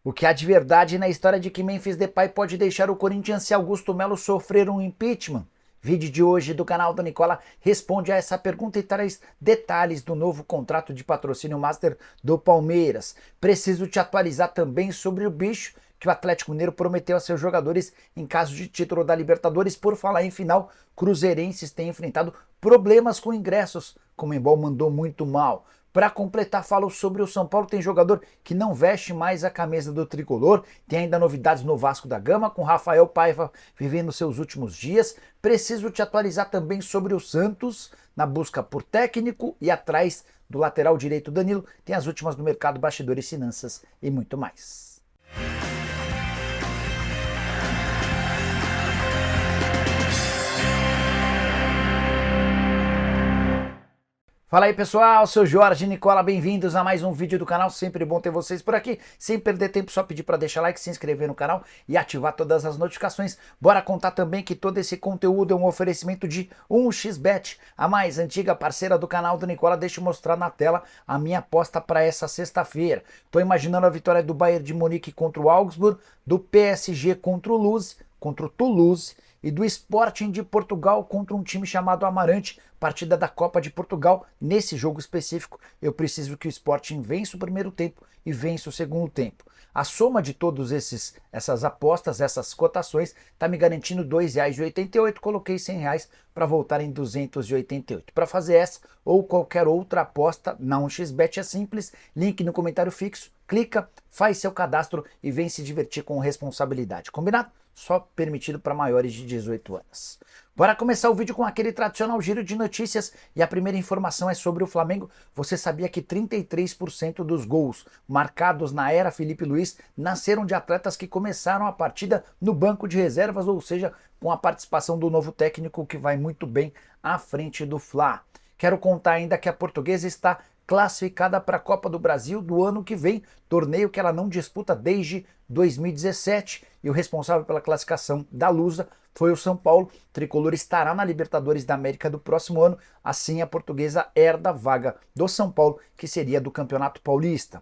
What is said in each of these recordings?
O que há de verdade na história de que Memphis Depay pode deixar o Corinthians se Augusto Melo sofrer um impeachment? Vídeo de hoje do canal do Nicola responde a essa pergunta e traz detalhes do novo contrato de patrocínio master do Palmeiras. Preciso te atualizar também sobre o bicho que o Atlético Mineiro prometeu a seus jogadores em caso de título da Libertadores. Por falar em final, cruzeirenses têm enfrentado problemas com ingressos. Comembol mandou muito mal. Para completar, falo sobre o São Paulo. Tem jogador que não veste mais a camisa do tricolor. Tem ainda novidades no Vasco da Gama, com Rafael Paiva vivendo seus últimos dias. Preciso te atualizar também sobre o Santos, na busca por técnico, e atrás do lateral direito Danilo. Tem as últimas do mercado, bastidores, finanças e muito mais. Fala aí pessoal, sou Jorge Nicola, bem-vindos a mais um vídeo do canal, sempre bom ter vocês por aqui. Sem perder tempo, só pedir para deixar like, se inscrever no canal e ativar todas as notificações. Bora contar também que todo esse conteúdo é um oferecimento de 1xBet, a mais antiga parceira do canal do Nicola. Deixa eu mostrar na tela a minha aposta para essa sexta-feira. Tô imaginando a vitória do Bayern de Munique contra o Augsburg, do PSG contra o Toulouse e do Sporting de Portugal contra um time chamado Amarante, partida da Copa de Portugal. Nesse jogo específico, eu preciso que o Sporting vença o primeiro tempo e vença o segundo tempo. A soma de todas essas apostas, essas cotações, está me garantindo R$ 2,88. Coloquei R$ 100 para voltar em 288. Para fazer essa ou qualquer outra aposta na 1xBet é simples, link no comentário fixo, clica, faz seu cadastro e vem se divertir com responsabilidade. Combinado? Só permitido para maiores de 18 anos. Bora começar o vídeo com aquele tradicional giro de notícias e a primeira informação é sobre o Flamengo. Você sabia que 33% dos gols marcados na era Felipe Luiz nasceram de atletas que começaram a partida no banco de reservas, ou seja, com a participação do novo técnico que vai muito bem à frente do Fla. Quero contar ainda que a Portuguesa está classificada para a Copa do Brasil do ano que vem, torneio que ela não disputa desde 2017, e o responsável pela classificação da Lusa foi o São Paulo. O tricolor estará na Libertadores da América do próximo ano, assim a Portuguesa herda a vaga do São Paulo, que seria do Campeonato Paulista.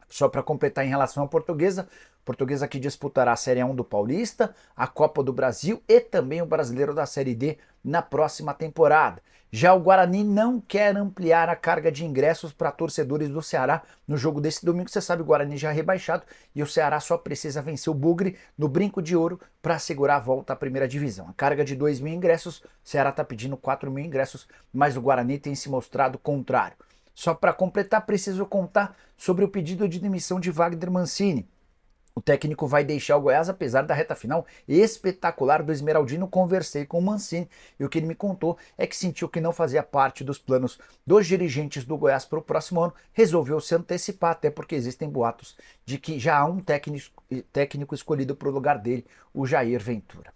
Só para completar em relação à Portuguesa que disputará a Série 1 do Paulista, a Copa do Brasil e também o Brasileiro da Série D na próxima temporada. Já o Guarani não quer ampliar a carga de ingressos para torcedores do Ceará no jogo desse domingo. Você sabe, o Guarani já é rebaixado e o Ceará só precisa vencer o Bugre no Brinco de Ouro para assegurar a volta à primeira divisão. A carga de 2.000 ingressos, o Ceará está pedindo 4.000 ingressos, mas o Guarani tem se mostrado contrário. Só para completar, preciso contar sobre o pedido de demissão de Wagner Mancini. O técnico vai deixar o Goiás apesar da reta final espetacular do Esmeraldino. Conversei com o Mancini e o que ele me contou é que sentiu que não fazia parte dos planos dos dirigentes do Goiás para o próximo ano, resolveu se antecipar, até porque existem boatos de que já há um técnico escolhido para o lugar dele, o Jair Ventura.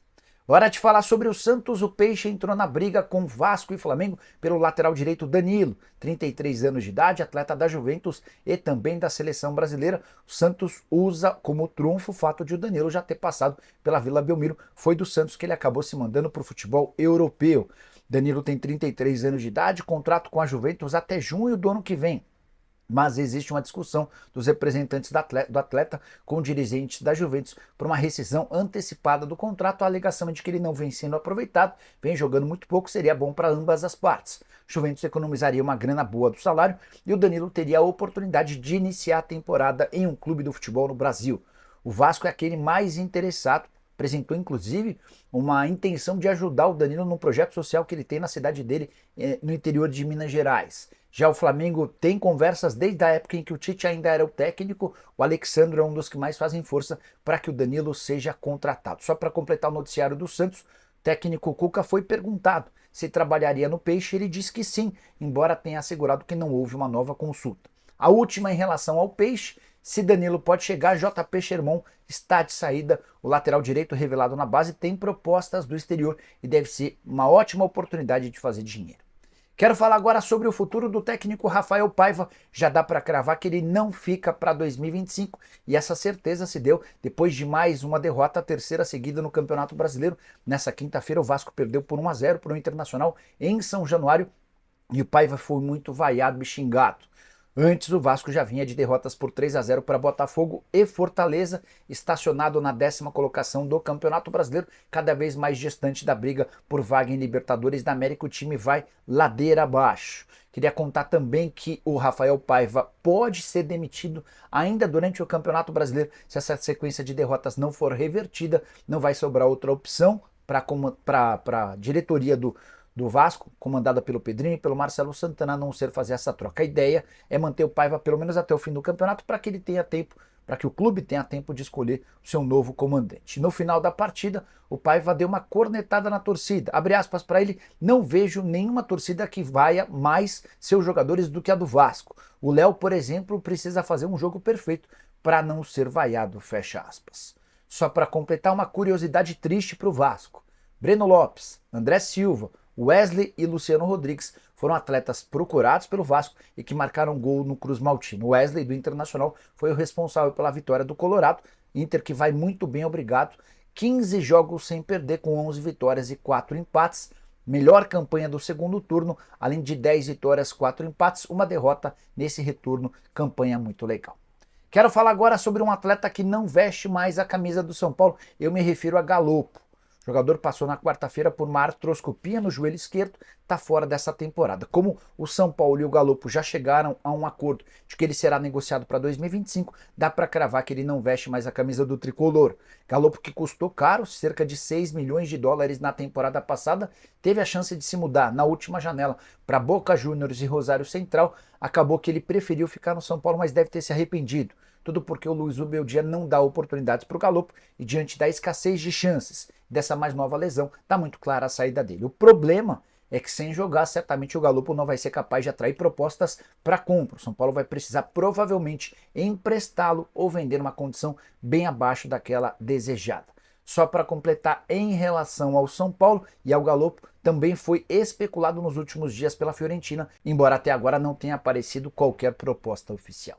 Hora de falar sobre o Santos. O Peixe entrou na briga com Vasco e Flamengo pelo lateral direito Danilo, 33 anos de idade, atleta da Juventus e também da seleção brasileira. O Santos usa como trunfo o fato de o Danilo já ter passado pela Vila Belmiro. Foi do Santos que ele acabou se mandando para o futebol europeu. Danilo tem 33 anos de idade, contrato com a Juventus até junho do ano que vem. Mas existe uma discussão dos representantes do atleta com dirigentes da Juventus por uma rescisão antecipada do contrato. A alegação é de que ele não vem sendo aproveitado, vem jogando muito pouco, seria bom para ambas as partes. Juventus economizaria uma grana boa do salário e o Danilo teria a oportunidade de iniciar a temporada em um clube do futebol no Brasil. O Vasco é aquele mais interessado, apresentou inclusive uma intenção de ajudar o Danilo num projeto social que ele tem na cidade dele, no interior de Minas Gerais. Já o Flamengo tem conversas desde a época em que o Tite ainda era o técnico. O Alexandre é um dos que mais fazem força para que o Danilo seja contratado. Só para completar o noticiário do Santos, o técnico Cuca foi perguntado se trabalharia no Peixe. Ele disse que sim, embora tenha assegurado que não houve uma nova consulta. A última em relação ao Peixe: se Danilo pode chegar, JP Sherman está de saída. O lateral direito revelado na base tem propostas do exterior e deve ser uma ótima oportunidade de fazer dinheiro. Quero falar agora sobre o futuro do técnico Rafael Paiva. Já dá para cravar que ele não fica para 2025 e essa certeza se deu depois de mais uma derrota, a terceira seguida no Campeonato Brasileiro. Nessa quinta-feira o Vasco perdeu por 1-0 para o Internacional em São Januário e o Paiva foi muito vaiado e xingado. Antes, o Vasco já vinha de derrotas por 3-0 para Botafogo e Fortaleza, estacionado na 10ª colocação do Campeonato Brasileiro, cada vez mais distante da briga por vaga em Libertadores da América. O time vai ladeira abaixo. Queria contar também que o Rafael Paiva pode ser demitido ainda durante o Campeonato Brasileiro. Se essa sequência de derrotas não for revertida, não vai sobrar outra opção para a diretoria do Vasco, comandada pelo Pedrinho e pelo Marcelo Santana, a não ser fazer essa troca. A ideia é manter o Paiva pelo menos até o fim do campeonato para que ele tenha tempo, para que o clube tenha tempo de escolher o seu novo comandante. No final da partida, o Paiva deu uma cornetada na torcida. Abre aspas para ele: não vejo nenhuma torcida que vaia mais seus jogadores do que a do Vasco. O Léo, por exemplo, precisa fazer um jogo perfeito para não ser vaiado, fecha aspas. Só para completar, uma curiosidade triste para o Vasco: Breno Lopes, André Silva, Wesley e Luciano Rodrigues foram atletas procurados pelo Vasco e que marcaram gol no Cruz Maltino. Wesley, do Internacional, foi o responsável pela vitória do Colorado. Inter que vai muito bem, obrigado. 15 jogos sem perder, com 11 vitórias e 4 empates. Melhor campanha do segundo turno, além de 10 vitórias, 4 empates, uma derrota nesse retorno. Campanha muito legal. Quero falar agora sobre um atleta que não veste mais a camisa do São Paulo. Eu me refiro a Galopo. O jogador passou na quarta-feira por uma artroscopia no joelho esquerdo, está fora dessa temporada. Como o São Paulo e o Galopo já chegaram a um acordo de que ele será negociado para 2025, dá para cravar que ele não veste mais a camisa do tricolor. Galopo, que custou caro, cerca de 6 milhões de dólares na temporada passada, teve a chance de se mudar na última janela para Boca Juniors e Rosário Central. Acabou que ele preferiu ficar no São Paulo, mas deve ter se arrependido. Tudo porque o Luiz Ubeldia não dá oportunidades para o Galopo e, diante da escassez de chances dessa mais nova lesão, está muito clara a saída dele. O problema é que, sem jogar, certamente o Galopo não vai ser capaz de atrair propostas para compra. O São Paulo vai precisar provavelmente emprestá-lo ou vender uma condição bem abaixo daquela desejada. Só para completar, em relação ao São Paulo e ao Galopo, também foi especulado nos últimos dias pela Fiorentina, embora até agora não tenha aparecido qualquer proposta oficial.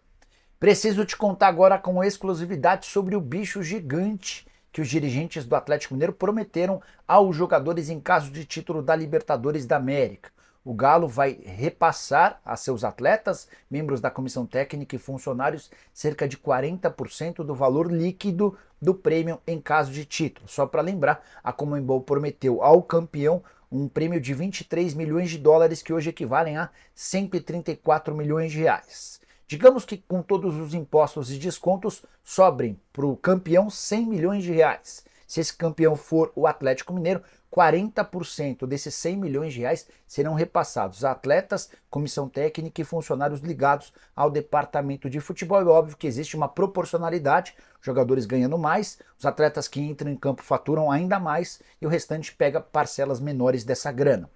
Preciso te contar agora com exclusividade sobre o bicho gigante que os dirigentes do Atlético Mineiro prometeram aos jogadores em caso de título da Libertadores da América. O Galo vai repassar a seus atletas, membros da comissão técnica e funcionários, cerca de 40% do valor líquido do prêmio em caso de título. Só para lembrar, a Conmebol prometeu ao campeão um prêmio de 23 milhões de dólares, que hoje equivalem a 134 milhões de reais. Digamos que com todos os impostos e descontos sobrem para o campeão 100 milhões de reais. Se esse campeão for o Atlético Mineiro, 40% desses 100 milhões de reais serão repassados a atletas, comissão técnica e funcionários ligados ao departamento de futebol. É óbvio que existe uma proporcionalidade, jogadores ganhando mais, os atletas que entram em campo faturam ainda mais e o restante pega parcelas menores dessa grana.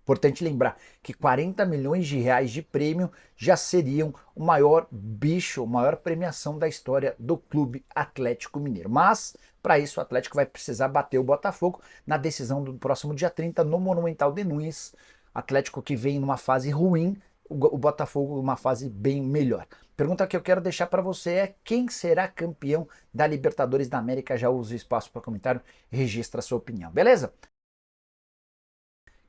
Importante lembrar que 40 milhões de reais de prêmio já seriam o maior bicho, a maior premiação da história do Clube Atlético Mineiro. Mas, para isso, o Atlético vai precisar bater o Botafogo na decisão do próximo dia 30 no Monumental de Nunes. Atlético que vem numa fase ruim, o Botafogo numa fase bem melhor. Pergunta que eu quero deixar para você é: quem será campeão da Libertadores da América? Já usa o espaço para comentário e registra a sua opinião, beleza?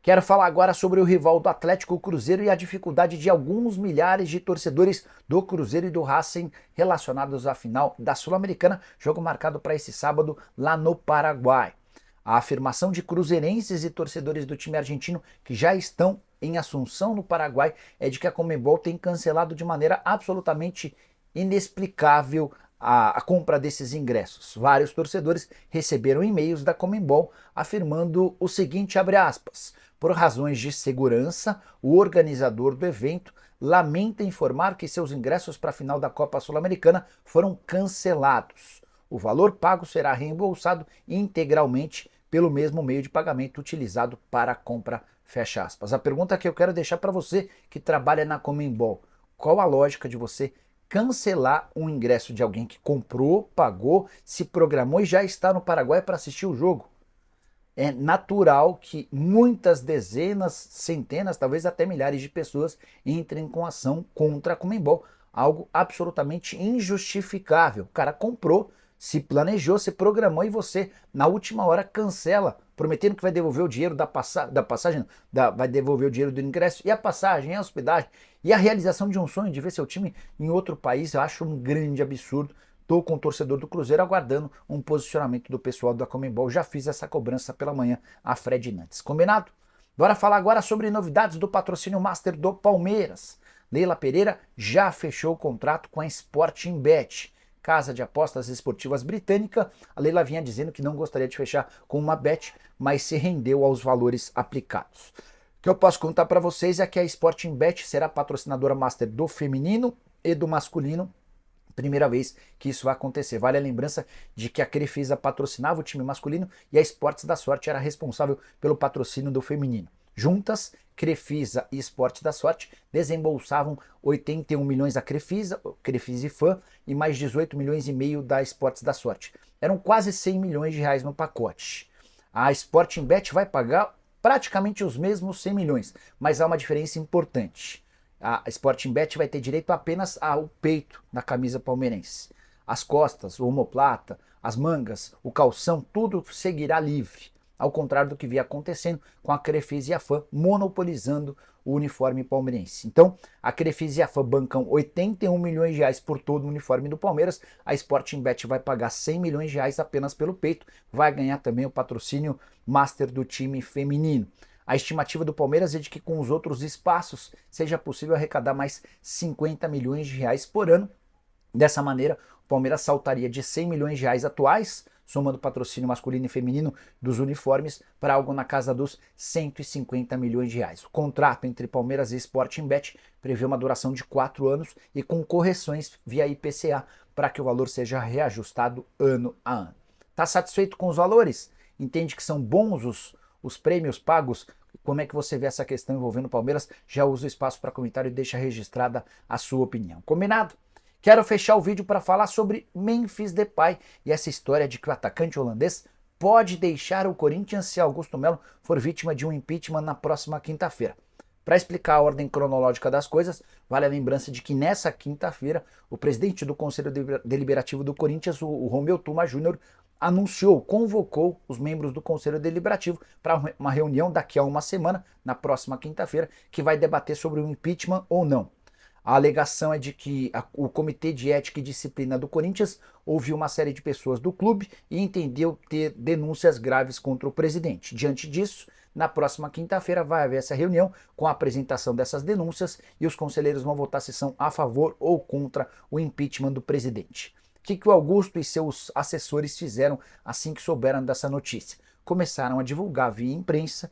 Quero falar agora sobre o rival do Atlético, o Cruzeiro, e a dificuldade de alguns milhares de torcedores do Cruzeiro e do Racing relacionados à final da Sul-Americana, jogo marcado para esse sábado lá no Paraguai. A afirmação de cruzeirenses e torcedores do time argentino que já estão em Assunção, no Paraguai, é de que a Conmebol tem cancelado de maneira absolutamente inexplicável a compra desses ingressos. Vários torcedores receberam e-mails da Conmebol afirmando o seguinte, abre aspas: por razões de segurança, o organizador do evento lamenta informar que seus ingressos para a final da Copa Sul-Americana foram cancelados. O valor pago será reembolsado integralmente pelo mesmo meio de pagamento utilizado para a compra, fecha aspas. A pergunta que eu quero deixar para você que trabalha na Conmebol: qual a lógica de você cancelar um ingresso de alguém que comprou, pagou, se programou e já está no Paraguai para assistir o jogo? É natural que muitas dezenas, centenas, talvez até milhares de pessoas entrem com ação contra a Conmebol. Algo absolutamente injustificável. O cara comprou, se planejou, se programou e você, na última hora, cancela, prometendo que vai devolver o dinheiro da passagem, vai devolver o dinheiro do ingresso e a passagem, a hospedagem e a realização de um sonho de ver seu time em outro país. Eu acho um grande absurdo. Estou com o torcedor do Cruzeiro aguardando um posicionamento do pessoal da Conmebol. Já fiz essa cobrança pela manhã a Fred Nantes. Combinado? Bora falar agora sobre novidades do patrocínio Master do Palmeiras. Leila Pereira já fechou o contrato com a Sporting Bet, casa de apostas esportivas britânica. A Leila vinha dizendo que não gostaria de fechar com uma bet, mas se rendeu aos valores aplicados. O que eu posso contar para vocês é que a Sporting Bet será patrocinadora Master do feminino e do masculino. Primeira vez que isso vai acontecer. Vale a lembrança de que a Crefisa patrocinava o time masculino e a Esportes da Sorte era responsável pelo patrocínio do feminino. Juntas, Crefisa e Esportes da Sorte desembolsavam 81 milhões da Crefisa e Fã, e mais 18 milhões e meio da Esportes da Sorte. Eram quase 100 milhões de reais no pacote. A Sporting Bet vai pagar praticamente os mesmos 100 milhões, mas há uma diferença importante. A Sporting Bet vai ter direito apenas ao peito da camisa palmeirense. As costas, o omoplata, as mangas, o calção, tudo seguirá livre. Ao contrário do que vinha acontecendo com a Crefisa e a Fã monopolizando o uniforme palmeirense. Então, a Crefisa e a Fã bancam 81 milhões de reais por todo o uniforme do Palmeiras. A Sporting Bet vai pagar 100 milhões de reais apenas pelo peito. Vai ganhar também o patrocínio Master do time feminino. A estimativa do Palmeiras é de que com os outros espaços seja possível arrecadar mais 50 milhões de reais por ano. Dessa maneira, o Palmeiras saltaria de 100 milhões de reais atuais, somando patrocínio masculino e feminino dos uniformes, para algo na casa dos 150 milhões de reais. O contrato entre Palmeiras e Sporting Bet prevê uma duração de 4 anos e com correções via IPCA para que o valor seja reajustado ano a ano. Está satisfeito com os valores? Entende que são bons os prêmios pagos? Como é que você vê essa questão envolvendo o Palmeiras? Já usa o espaço para comentário e deixa registrada a sua opinião. Combinado? Quero fechar o vídeo para falar sobre Memphis Depay e essa história de que o atacante holandês pode deixar o Corinthians se Augusto Melo for vítima de um impeachment na próxima quinta-feira. Para explicar a ordem cronológica das coisas, vale a lembrança de que nessa quinta-feira, o presidente do Conselho Deliberativo do Corinthians, o Romeu Tuma Júnior, convocou os membros do Conselho Deliberativo para uma reunião daqui a uma semana, na próxima quinta-feira, que vai debater sobre o impeachment ou não. A alegação é de que o Comitê de Ética e Disciplina do Corinthians ouviu uma série de pessoas do clube e entendeu ter denúncias graves contra o presidente. Diante disso, na próxima quinta-feira vai haver essa reunião com a apresentação dessas denúncias e os conselheiros vão votar se são a favor ou contra o impeachment do presidente. O que o Augusto e seus assessores fizeram assim que souberam dessa notícia? Começaram a divulgar via imprensa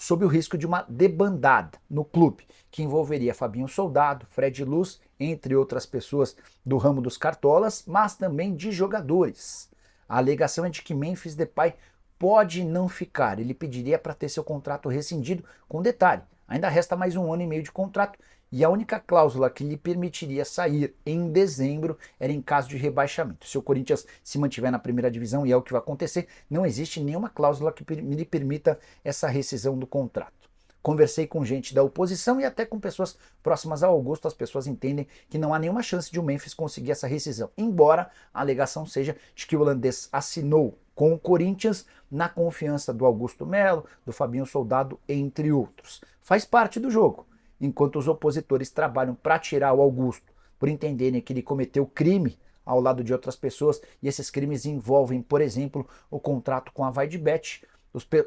sob o risco de uma debandada no clube, que envolveria Fabinho Soldado, Fred Luz, entre outras pessoas do ramo dos cartolas, mas também de jogadores. A alegação é de que Memphis Depay pode não ficar, ele pediria para ter seu contrato rescindido, com detalhe, ainda resta mais 1 ano e meio de contrato, e a única cláusula que lhe permitiria sair em dezembro era em caso de rebaixamento. Se o Corinthians se mantiver na primeira divisão, e é o que vai acontecer, não existe nenhuma cláusula que lhe permita essa rescisão do contrato. Conversei com gente da oposição e até com pessoas próximas ao Augusto. As pessoas entendem que não há nenhuma chance de o Memphis conseguir essa rescisão, embora a alegação seja de que o holandês assinou com o Corinthians na confiança do Augusto Melo, do Fabinho Soldado, entre outros. Faz parte do jogo. Enquanto os opositores trabalham para tirar o Augusto por entenderem que ele cometeu crime ao lado de outras pessoas, e esses crimes envolvem, por exemplo, o contrato com a Vaidbet,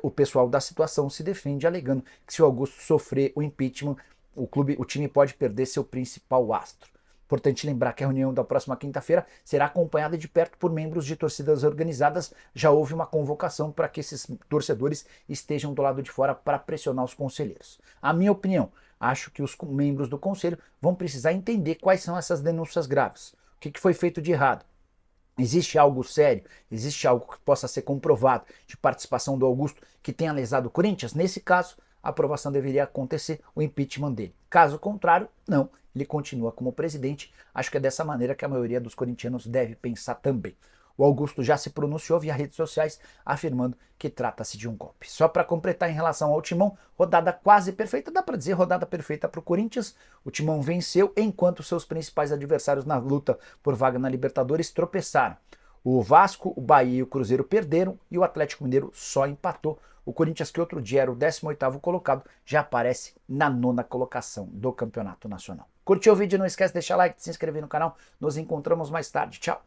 o pessoal da situação se defende alegando que se o Augusto sofrer o impeachment, o time pode perder seu principal astro. Importante lembrar que a reunião da próxima quinta-feira será acompanhada de perto por membros de torcidas organizadas. Já houve uma convocação para que esses torcedores estejam do lado de fora para pressionar os conselheiros. A minha opinião, acho que os membros do conselho vão precisar entender quais são essas denúncias graves. O que foi feito de errado? Existe algo sério? Existe algo que possa ser comprovado de participação do Augusto que tenha lesado o Corinthians? Nesse caso, a aprovação deveria acontecer, o impeachment dele. Caso contrário, não, ele continua como presidente. Acho que é dessa maneira que a maioria dos corintianos deve pensar também. O Augusto já se pronunciou via redes sociais afirmando que trata-se de um golpe. Só para completar em relação ao Timão, rodada quase perfeita, dá para dizer rodada perfeita para o Corinthians. O Timão venceu enquanto seus principais adversários na luta por vaga na Libertadores tropeçaram. O Vasco, o Bahia e o Cruzeiro perderam e o Atlético Mineiro só empatou. O Corinthians, que outro dia era o 18º colocado, já aparece na 9ª colocação do Campeonato Nacional. Curtiu o vídeo? Não esquece de deixar like, de se inscrever no canal. Nos encontramos mais tarde. Tchau!